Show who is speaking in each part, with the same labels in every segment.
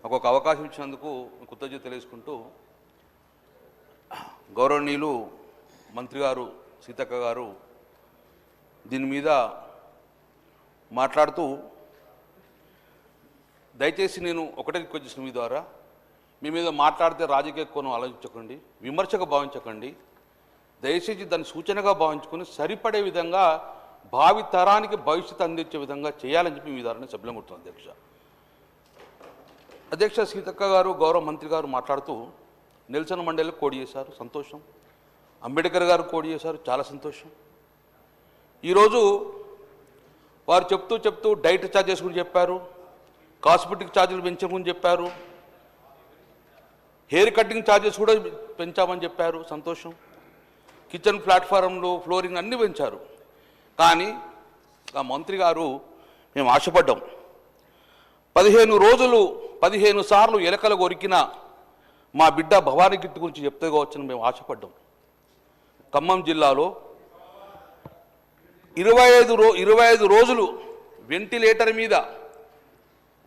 Speaker 1: ఒక అవకాశం ఇచ్చినందుకు కృతజ్ఞత తెలియజేసుకుంటూ గౌరవనీయులు మంత్రి గారు సీతక్క గారు దీని మీద మాట్లాడుతూ దయచేసి నేను ఒకటే రిక్వెస్ట్ చేసిన మీ ద్వారా మీ మీద మాట్లాడితే రాజకీయ కోణం ఆలోచించకండి, విమర్శగా భావించకండి, దయచేసి దాన్ని సూచనగా భావించుకొని సరిపడే విధంగా భావి తరానికి భవిష్యత్తు అందించే విధంగా చేయాలని చెప్పి మీ ద్వారా సభ్యులం కొడుతున్నాను. అధ్యక్ష సీతక్క గారు గౌరవ మంత్రి గారు మాట్లాడుతూ నెల్సన్ మండేలకు కోడి చేశారు, సంతోషం. అంబేద్కర్ గారు కోడి చేశారు, చాలా సంతోషం. ఈరోజు వారు చెప్తూ డైట్ ఛార్జెస్ గురించి చెప్పారు, కాస్మెటిక్ ఛార్జీలు పెంచమని చెప్పారు, హెయిర్ కటింగ్ ఛార్జెస్ కూడా పెంచామని చెప్పారు, సంతోషం. కిచెన్ ప్లాట్ఫారంలు ఫ్లోరింగ్ అన్నీ పెంచారు. కానీ ఆ మంత్రి గారు మేము ఆశపడ్డాం, 15 సార్లు ఎలకలు కొరికిన మా బిడ్డ భవానీ గిట్టు గురించి చెప్తే కావచ్చని మేము ఆశపడ్డాం. ఖమ్మం జిల్లాలో 25 రోజులు వెంటిలేటర్ మీద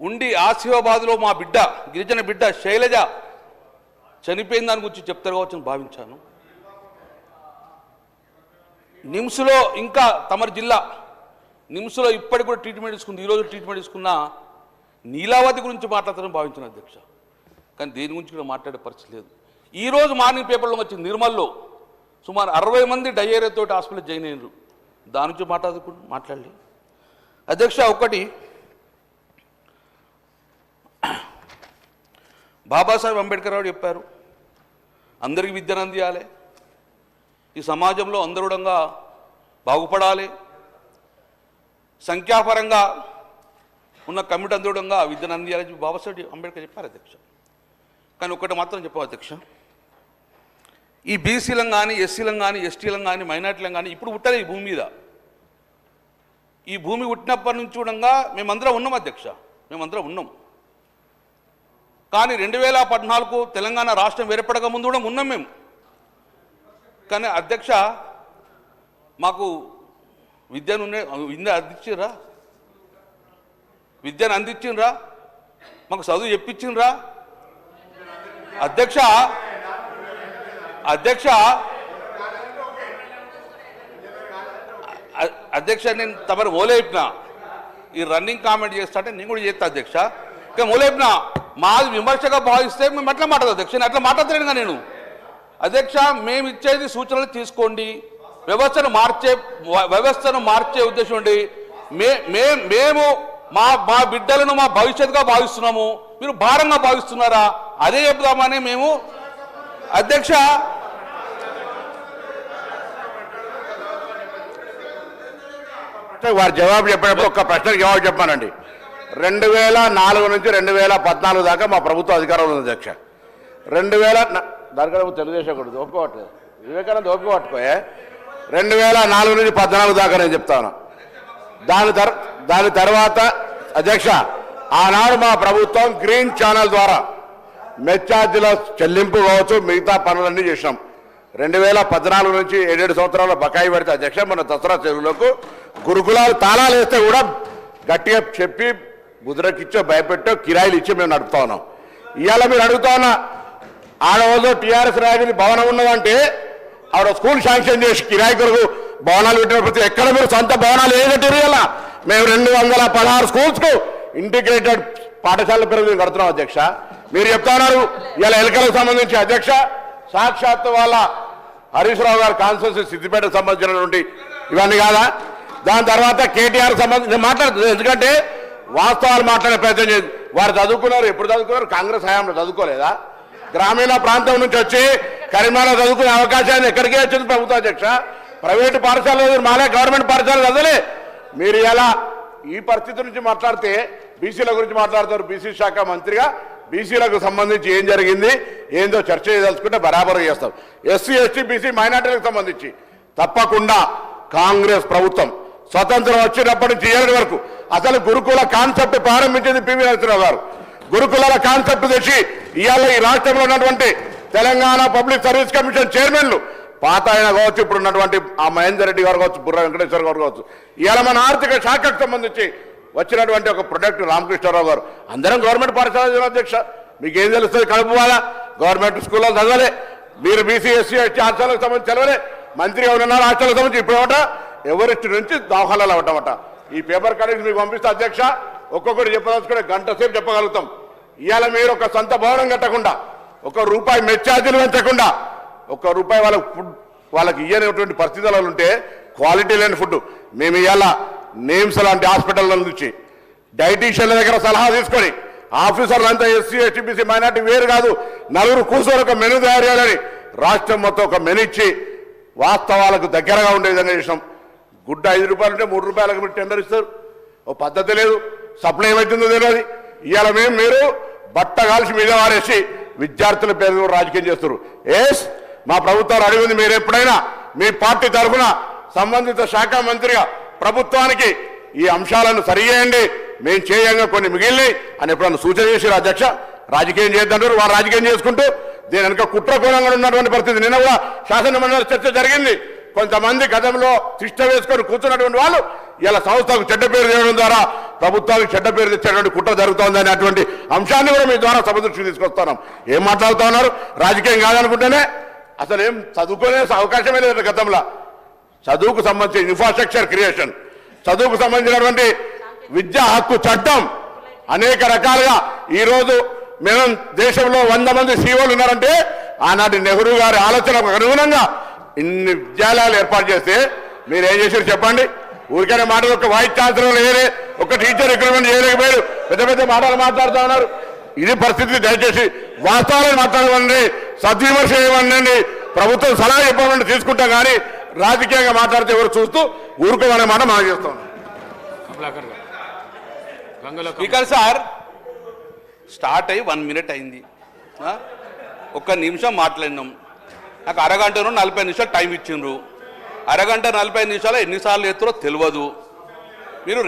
Speaker 1: ఉండి ఆసిఫాబాద్లో మా బిడ్డ గిరిజన బిడ్డ శైలజ చనిపోయిన దాని గురించి చెప్తారు కావచ్చని భావించాను. నిమ్స్లో ఇంకా తమరి జిల్లా నిమ్స్లో ఇప్పటికి కూడా ట్రీట్మెంట్ తీసుకుంది, ఈరోజు ట్రీట్మెంట్ తీసుకున్న నీలావతి గురించి మాట్లాడతారని భావించాను అధ్యక్ష. కానీ దేని గురించి కూడా మాట్లాడే పరిస్థితి లేదు. ఈరోజు మార్నింగ్ పేపర్లో వచ్చింది నిర్మల్లో సుమారు 60 మంది డయేరియాతో హాస్పిటల్ జాయిన్ అయ్యారు, దాని నుంచి మాట్లాడలేదు అధ్యక్ష. ఒకటి బాబాసాహెబ్ అంబేద్కర్ గారు చెప్పారు, అందరికీ విద్యను అందియాలి, ఈ సమాజంలో అందరుడంగా బాగుపడాలి, సంఖ్యాపరంగా ఉన్న కమిటీ అందరుడంగా విద్యను అందియాలని బాబాసాహెబ్ అంబేద్కర్ చెప్పారు అధ్యక్ష. కానీ ఒకటి మాత్రం చెప్పావు అధ్యక్ష, ఈ బీసీలను కానీ ఎస్సీలను కానీ ఎస్టీలను కానీ మైనార్టీలను కానీ ఇప్పుడు పుట్టాలి ఈ భూమి మీద. ఈ భూమి పుట్టినప్పటి నుంచి కూడా మేమందరం ఉన్నాం అధ్యక్ష, మేమందరం ఉన్నాం. కానీ 2014 తెలంగాణ రాష్ట్రం ఏర్పడక ముందు కూడా ఉన్నాం మేము. కానీ అధ్యక్ష మాకు విద్యను అందించిండ్రా, మాకు చదువు చెప్పించిండ్రా అధ్యక్ష. నేను తమరు ఓలేపిన ఈ రన్నింగ్ కామెంట్ చేస్తా అంటే నేను కూడా చేస్తా అధ్యక్ష. ఇంకా ఓలేపిన మాది విమర్శగా భావిస్తే మేము అట్లా మాట్లాడదు అధ్యక్ష, నేను అట్లా మాట్లాడలేనుగా నేను అధ్యక్ష. మేము ఇచ్చేది సూచనలు తీసుకోండి, వ్యవస్థను మార్చే ఉద్దేశం ఉండి మేము మా బిడ్డలను మా భవిష్యత్తుగా భావిస్తున్నాము, మీరు భారంగా భావిస్తున్నారా అదే చెప్దామని మేము అధ్యక్ష.
Speaker 2: వారు జవాబు చెప్పినప్పుడు ఒక్క ప్రశ్నకు జవాబు చెప్పానండి. 2004 నుంచి 2014 దాకా మా ప్రభుత్వ అధికారంలో ఉంది అధ్యక్ష. 2000 దానికన్నా తెలుగుదేశం కూడా ఒప్పుకోవట్లేదు, వివేకానంద ఒప్పుకోవట్టుకోయే. 2004 నుంచి 2014 దాకా నేను చెప్తాను. దాని తర్వాత అధ్యక్ష ఆనాడు మా ప్రభుత్వం గ్రీన్ ఛానల్ ద్వారా మెచ్చార్జీల చెల్లింపు కావచ్చు, మిగతా పనులన్నీ చేసినాం. 2014 నుంచి 7 సంవత్సరాల బకాయి పడితే అధ్యక్ష మన దసరా చెరువులకు గురుకులాలు తాళాలు వేస్తే కూడా గట్టిగా చెప్పి ముద్రకిచ్చో భయపెట్టో కిరాయిలు ఇచ్చి మేము నడుపుతా ఉన్నాం. ఇవాళ మీరు అడుగుతా ఉన్నా, ఆడవాళ్ళు టీఆర్ఎస్ రాజధాని భవనం ఉన్నదంటే ఆవిడ స్కూల్ శాంక్షన్ చేసి కిరాయి కొరకు భవనాలు పెట్టినప్పుడు ఎక్కడ మీరు సొంత భవనాలు ఏం కట్టారు? ఇలా మేము 216 స్కూల్స్కు ఇంటిగ్రేటెడ్ పాఠశాల పేరు మేము కడుతున్నాం అధ్యక్ష. మీరు చెప్తా ఉన్నారు ఇలా ఎలకలకు సంబంధించి అధ్యక్ష, సాక్షాత్ వాళ్ళ హరీష్ రావు గారు కాన్స్టిట్యూన్సీ సిద్దిపేటకు సంబంధించినటువంటి ఇవన్నీ కాదా? దాని తర్వాత కేటీఆర్ సంబంధించి మాట్లాడుతుంది, ఎందుకంటే వాస్తవాలు మాట్లాడే ప్రయత్నం చేసి వారు చదువుకున్నారు. ఎప్పుడు చదువుకున్నారు? కాంగ్రెస్ హయాంలో చదువుకోలేదా? గ్రామీణ ప్రాంతం నుంచి వచ్చి కరీంనగర్ చదువుకునే అవకాశాన్ని ఎక్కడికే వచ్చింది ప్రభుత్వ అధ్యక్ష. ప్రైవేటు పాఠశాలలు మాలే, గవర్నమెంట్ పాఠశాలలు చదవలే. మీరు ఎలా ఈ పరిస్థితి నుంచి మాట్లాడితే బీసీల గురించి మాట్లాడతారు. బీసీ శాఖ మంత్రిగా బీసీలకు సంబంధించి ఏం జరిగింది ఏందో చర్చ చేయదలుచుకుంటే బరాబరు చేస్తాం. ఎస్సీ ఎస్టీ బీసీ మైనార్టీలకు సంబంధించి తప్పకుండా కాంగ్రెస్ ప్రభుత్వం స్వతంత్రం వచ్చినప్పటి నుంచి ఏడు వరకు అసలు గురుకుల కాన్సెప్ట్ ప్రారంభించింది పివి నరసింహరావు గారు. గురుకులాల కాన్సెప్ట్ తెచ్చి ఇవాళ ఈ రాష్ట్రంలో ఉన్నటువంటి తెలంగాణ పబ్లిక్ సర్వీస్ కమిషన్ చైర్మన్లు పాత ఆయన కావచ్చు, ఇప్పుడు ఉన్నటువంటి ఆ మహేందర్ రెడ్డి గారు కావచ్చు, బుర్ర వెంకటేశ్వర గారు కావచ్చు, ఇవాళ మన ఆర్థిక శాఖకు సంబంధించి వచ్చినటువంటి ఒక ప్రొడక్ట్ రామకృష్ణారావు గారు. అందరం గవర్నమెంట్ పాఠశాల అధ్యక్ష, మీకేం తెలుస్తుంది? కడుపు వాళ్ళ గవర్నమెంట్ స్కూల్లో చదవలే, మీరు బీసీ ఎస్సీ ఎస్టీ హాస్టల్కి సంబంధించి చదవలే, మంత్రిగా ఉన్నారు హాస్టల్కి సంబంధించి ఇప్పుడేమట ఎవరిస్ట్ నుంచి దవాఖానాలు అవటమట. ఈ పేపర్ కటింగ్స్ మీకు పంపిస్తే అధ్యక్ష, ఒక్కొక్కటి చెప్పదలుచుకుంటే గంట సేపు చెప్పగలుగుతాం. ఇవాళ మీరు ఒక సొంత భవనం కట్టకుండా, ఒక రూపాయి మెచ్చార్జీలు పెంచకుండా, ఒక్క రూపాయి వాళ్ళకి ఇయ్యనటువంటి పరిస్థితులు ఉంటే క్వాలిటీ లేని ఫుడ్ మేము ఇవాళ నేమ్స్ లాంటి హాస్పిటల్ నుంచి డైటీషియన్ల దగ్గర సలహా తీసుకొని ఆఫీసర్లంతా ఎస్సీ ఎస్టీ బీసీ మైనార్టీ వేరు కాదు, నలుగురు కూర్చొని ఒక మెనూ తయారు చేయాలని రాష్ట్రం మొత్తం ఒక మెనూ ఇచ్చి వాస్తవాలకు దగ్గరగా ఉండే విధంగా చేసినాం. గుడ్డ 5 రూపాయలు ఉంటే 3 రూపాయలకు మీరు టెండర్ ఇస్తారు. ఓ పద్ధతి లేదు, సప్లై ఏమవుతుందో తెలియదు. ఇవాళ మీరు బట్ట కాల్చి మీద వారేసి విద్యార్థుల పేరు రాజకీయం చేస్తారు. మా ప్రభుత్వాలు అడిగింది, మీరు ఎప్పుడైనా మీ పార్టీ తరఫున సంబంధిత శాఖ మంత్రిగా ప్రభుత్వానికి ఈ అంశాలను సరిచేయండి, మేము చేయంగా కొన్ని మిగిలినాయి అని ఎప్పుడన్నా సూచన చేశారు అధ్యక్ష? రాజకీయం చేద్దంటారు, వారు రాజకీయం చేసుకుంటూ దీని వెనుక కుట్రకోణంగా ఉన్నటువంటి పరిస్థితి. నిన్న కూడా శాసనమండలి చర్చ జరిగింది. కొంతమంది గతంలో తిష్ట వేసుకొని కూర్చున్నటువంటి వాళ్ళు ఇలా సంస్థకు చెడ్డ పేరు చేయడం ద్వారా ప్రభుత్వానికి చెడ్డ పేరు తెచ్చేటువంటి కుట్ర జరుగుతోంది అనేటువంటి అంశాన్ని కూడా మీ ద్వారా సభ దృష్టికి తీసుకొస్తున్నాం. ఏం మాట్లాడుతూ ఉన్నారు? రాజకీయం కాదనుకుంటేనే అసలు ఏం చదువుకునే అవకాశమే లేదు. గతంలో చదువుకు సంబంధించిన ఇన్ఫ్రాస్ట్రక్చర్ క్రియేషన్, చదువుకు సంబంధించినటువంటి విద్యా హక్కు చట్టం అనేక రకాలుగా ఈరోజు మేము దేశంలో 100 మంది సీఓలు ఉన్నారంటే ఆనాటి నెహ్రూ గారి ఆలోచనకు అనుగుణంగా ఇన్ని విద్యాలయాలు ఏర్పాటు చేస్తే మీరు ఏం చేశారు చెప్పండి? ఊరికనే మాటలు, ఒక వైస్ ఛాన్సలర్ లేదే, ఒక టీచర్ రిక్రూట్మెంట్ చేయలేకపోయారు, పెద్ద పెద్ద మాటలు మాట్లాడుతూ ఉన్నారు. ఇది పరిస్థితి. దయచేసి వాస్తవాలను మాట్లాడమండి, సద్విమర్శ చేయమనండి, ప్రభుత్వం సలహా చెప్పమని తీసుకుంటాం, కానీ రాజకీయంగా మాట్లాడితే ఎవరు చూస్తూ ఊరుకోమనే మాట మనం చేస్తాం.
Speaker 1: స్పీకర్ సార్, స్టార్ట్ అయ్యి 1 మినిట్ అయింది, 1 నిమిషం మాట్లాడినాం. నాకు అరగంటను 40 నిమిషాలు టైం ఇచ్చిండ్రు. అరగంట 40 నిమిషాలు ఎన్నిసార్లు ఎత్తురో తెలియదు. మీరు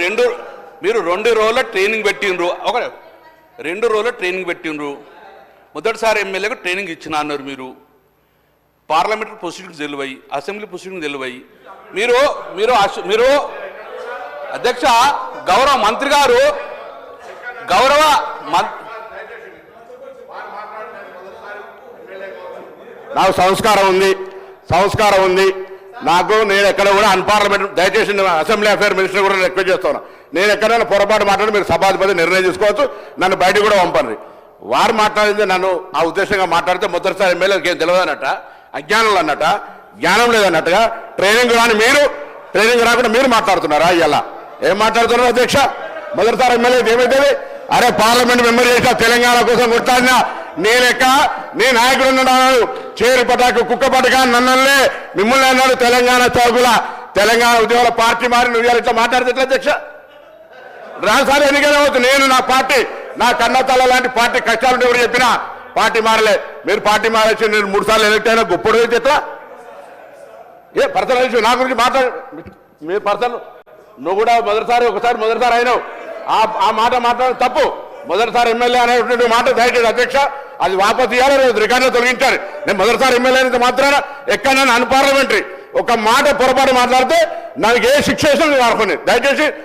Speaker 1: 2 రోజుల ట్రైనింగ్ పెట్టిండ్రు, 2 రోజుల ట్రైనింగ్ పెట్టిండ్రు. మొదటిసారి ఎమ్మెల్యేకు ట్రైనింగ్ ఇచ్చిన అన్నారు మీరు. పార్లమెంటరీ ప్రొసీడింగ్స్ తెలివై, అసెంబ్లీ ప్రొసీడింగ్స్ తెలివై మీరు అధ్యక్ష, గౌరవ మంత్రి గారు,
Speaker 2: నాకు సంస్కారం ఉంది నాకు. నేను ఎక్కడ కూడా అన్పార్లమెంట్, దయచేసి అసెంబ్లీ అఫేర్ మినిస్టర్ కూడా రిక్వెస్ట్ చేస్తాను, నేను ఎక్కడైనా పొరపాటు మాట్లాడి మీరు సభాధిపతి నిర్ణయం తీసుకోవచ్చు, నన్ను బయటకు కూడా పంపండి. వారు మాట్లాడింది నన్ను ఆ ఉద్దేశంగా మాట్లాడితే మొదటిసారి ఎమ్మెల్యేకి ఏం తెలియదు అన్నట్ట, అజ్ఞానంలో అన్నట్ట, జ్ఞానం లేదన్నట్టుగా ట్రైనింగ్ రాని మీరు, ట్రైనింగ్ రాకుండా మీరు మాట్లాడుతున్నారా? ఇలా ఏం మాట్లాడుతున్నారు అధ్యక్ష? మొదటిసారి ఎమ్మెల్యే ఏమైతే అరే పార్లమెంట్ మెంబర్ చేసిన తెలంగాణ కోసం కొట్లాడినా నీ లెక్క నీ నాయకుడు అన్నాడు, చేరు పటాకు కుక్క పటకా నన్నలే మిమ్మల్ని అన్నాడు తెలంగాణ చౌకుల తెలంగాణ ఉద్యోగుల పార్టీ మారి నువ్వు ఇట్లా మాట్లాడితే ఎట్లా అధ్యక్ష? రాసారి ఎన్నికలు అవుతుంది. నేను నా పార్టీ, నా కన్నతల్ల లాంటి పార్టీ కష్టాలు ఎవరు చెప్పినా పార్టీ మారలే. మీరు పార్టీ మారేసి నేను 3 సార్లు ఎలక్ట్ అయినా గొప్పడు అయితే ఎట్లా? ఏ పర్సనల్ ఇష్యూ నా గురించి మాట్లాడు, మీరు పర్సనల్, నువ్వు కూడా మొదటిసారి అయినావు, ఆ మాట మాట్లాడడం తప్పు. మొదటిసారి ఎమ్మెల్యే అనేటువంటి మాట దయచేసి అధ్యక్ష అది వాపసు ఇవ్వాలి, రికార్డులో తొలగించారు. నేను మొదటిసారి ఎమ్మెల్యే అనేది మాత్రాన ఎక్కడైనా అన్పార్లమెంటరీ ఒక మాట పొరపాటు మాట్లాడితే నాకు ఏ శిక్ష వేసినా నేను అనుకునేది. దయచేసి